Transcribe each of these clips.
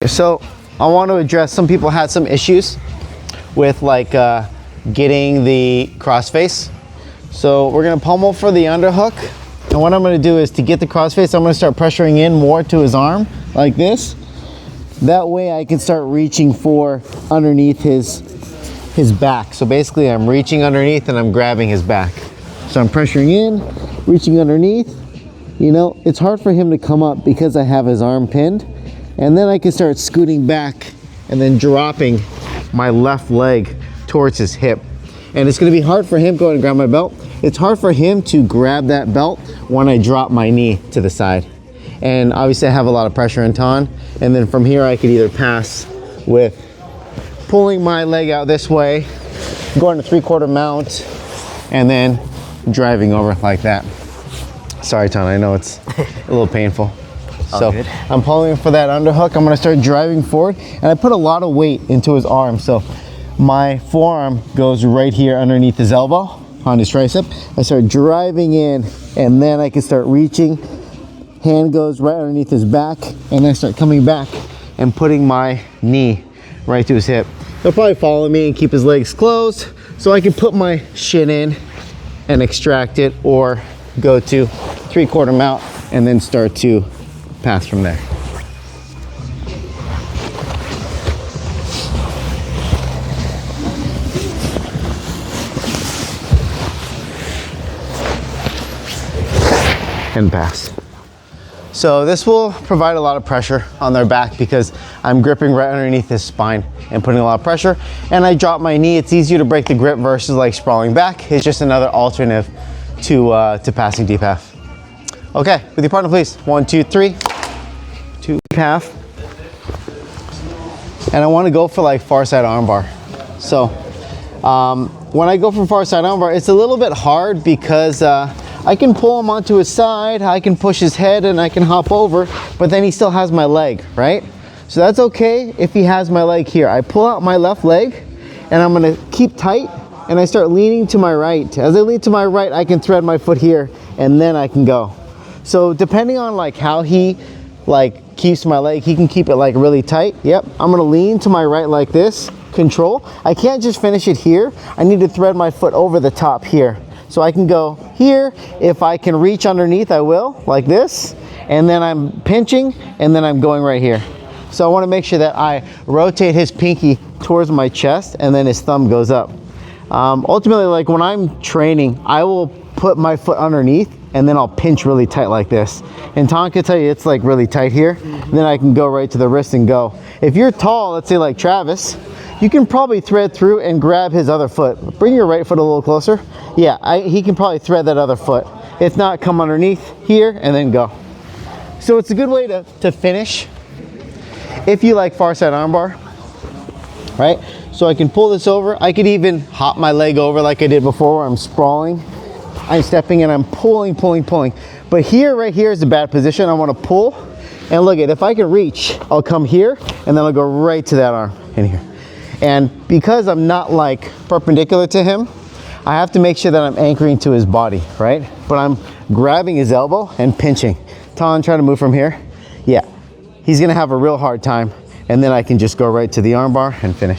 So I want to address, some people had some issues with like getting the crossface. So we're gonna pummel for the underhook. And what I'm gonna do is, to get the crossface, I'm gonna start pressuring in more to his arm like this. That way I can start reaching for underneath his back. So basically I'm reaching underneath and I'm grabbing his back. So I'm pressuring in, reaching underneath. You know, it's hard for him to come up because I have his arm pinned. And then I can start scooting back and then dropping my left leg towards his hip. And it's gonna be hard for him, go ahead and grab my belt. It's hard for him to grab that belt when I drop my knee to the side. And obviously I have a lot of pressure in Ton. And then from here I could either pass with pulling my leg out this way, going to 3/4 mount, and then driving over like that. Sorry, Ton, I know it's a little painful. So good. I'm pulling for that underhook. I'm gonna start driving forward, and I put a lot of weight into his arm. So my forearm goes right here underneath his elbow on his tricep. I start driving in, and then I can start reaching. Hand goes right underneath his back, and I start coming back and putting my knee right to his hip. He'll probably follow me and keep his legs closed, so I can put my shin in and extract it, or go to 3/4 mount and then start to pass from there. And pass. So this will provide a lot of pressure on their back because I'm gripping right underneath his spine and putting a lot of pressure. And I drop my knee. It's easier to break the grip versus like sprawling back. It's just another alternative to passing deep half. Okay, with your partner, please. 1, 2, 3. 2 half. And I want to go for like far side armbar. So when I go from far side armbar, it's a little bit hard because I can pull him onto his side, I can push his head, and I can hop over, but then he still has my leg, right? So that's okay if he has my leg here. I pull out my left leg, and I'm gonna keep tight, and I start leaning to my right. As I lean to my right, I can thread my foot here, and then I can go. So depending on like how he like keeps my leg, he can keep it like really tight. Yep, I'm gonna lean to my right like this, control. I can't just finish it here. I need to thread my foot over the top here. So I can go here. If I can reach underneath, I will, like this. And then I'm pinching, and then I'm going right here. So I wanna make sure that I rotate his pinky towards my chest, and then his thumb goes up. Ultimately, like when I'm training, I will put my foot underneath, and then I'll pinch really tight like this. And Ton can tell you it's like really tight here. Then I can go right to the wrist and go. If you're tall, let's say like Travis, you can probably thread through and grab his other foot. Bring your right foot a little closer. Yeah, he can probably thread that other foot. If not, come underneath here and then go. So it's a good way to finish if you like far side armbar, right? So I can pull this over. I could even hop my leg over like I did before where I'm sprawling. I'm stepping and I'm pulling. But here, right here is a bad position. I want to pull, and look at, if I can reach, I'll come here and then I'll go right to that arm in here. And because I'm not like perpendicular to him, I have to make sure that I'm anchoring to his body, right? But I'm grabbing his elbow and pinching. Ton, try to move from here. Yeah, he's gonna have a real hard time. And then I can just go right to the armbar and finish.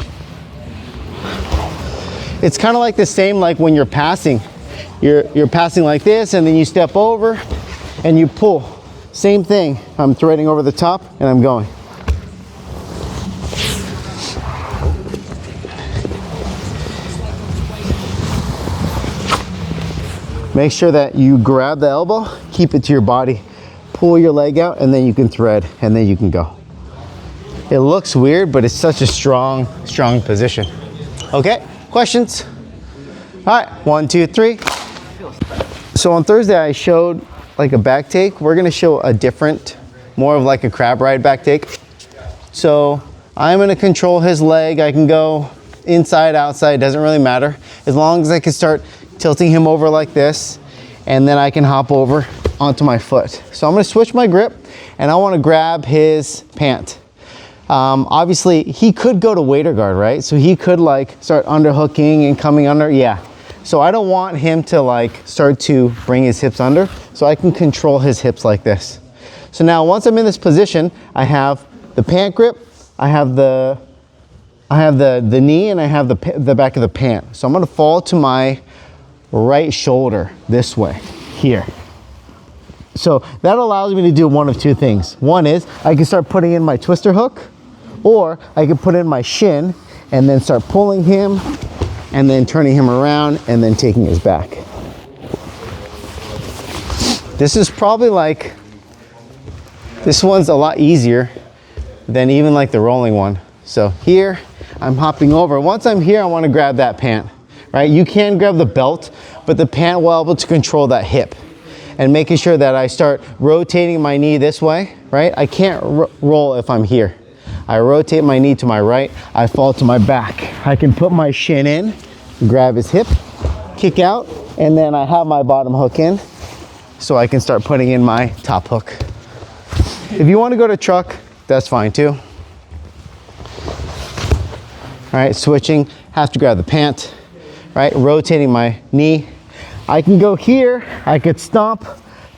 It's kind of like the same like when you're passing. You're passing like this, and then you step over and you pull. Same thing, I'm threading over the top and I'm going. Make sure that you grab the elbow, keep it to your body, pull your leg out, and then you can thread, and then you can go. It looks weird, but it's such a strong position. Okay, questions? All right, 1, 2, 3. So on Thursday, I showed like a back take. We're gonna show a different, more of like a crab ride back take. So I'm gonna control his leg. I can go inside, outside, doesn't really matter. As long as I can start tilting him over like this, and then I can hop over onto my foot. So I'm gonna switch my grip, and I wanna grab his pant. Obviously, he could go to waiter guard, right? So he could like start underhooking and coming under, yeah. So I don't want him to like start to bring his hips under, so I can control his hips like this. So now once I'm in this position, I have the pant grip, I have the knee and I have the back of the pant. So I'm gonna fall to my right shoulder this way, here. So that allows me to do one of two things. One is I can start putting in my twister hook, or I can put in my shin and then start pulling him and then turning him around and then taking his back. This is probably like, this one's a lot easier than even like the rolling one. So here, I'm hopping over. Once I'm here, I want to grab that pant, right? You can grab the belt, but the pant will be able to control that hip and making sure that I start rotating my knee this way, right? I can't roll if I'm here. I rotate my knee to my right, I fall to my back. I can put my shin in, grab his hip, kick out, and then I have my bottom hook in so I can start putting in my top hook. If you want to go to truck, that's fine too. All right, switching, have to grab the pant, right? Rotating my knee. I can go here, I could stomp,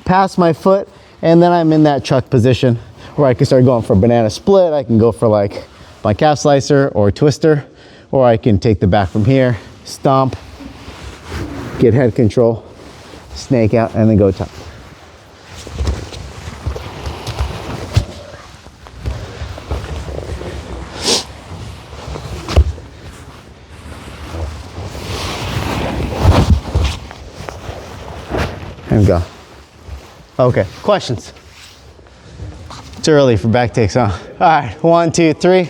pass my foot, and then I'm in that chuck position where I can start going for banana split. I can go for like my calf slicer or twister, or I can take the back from here, stomp, get head control, snake out, and then go top. And go. Okay, questions? It's early for back takes, huh? All right, 1, 2, 3.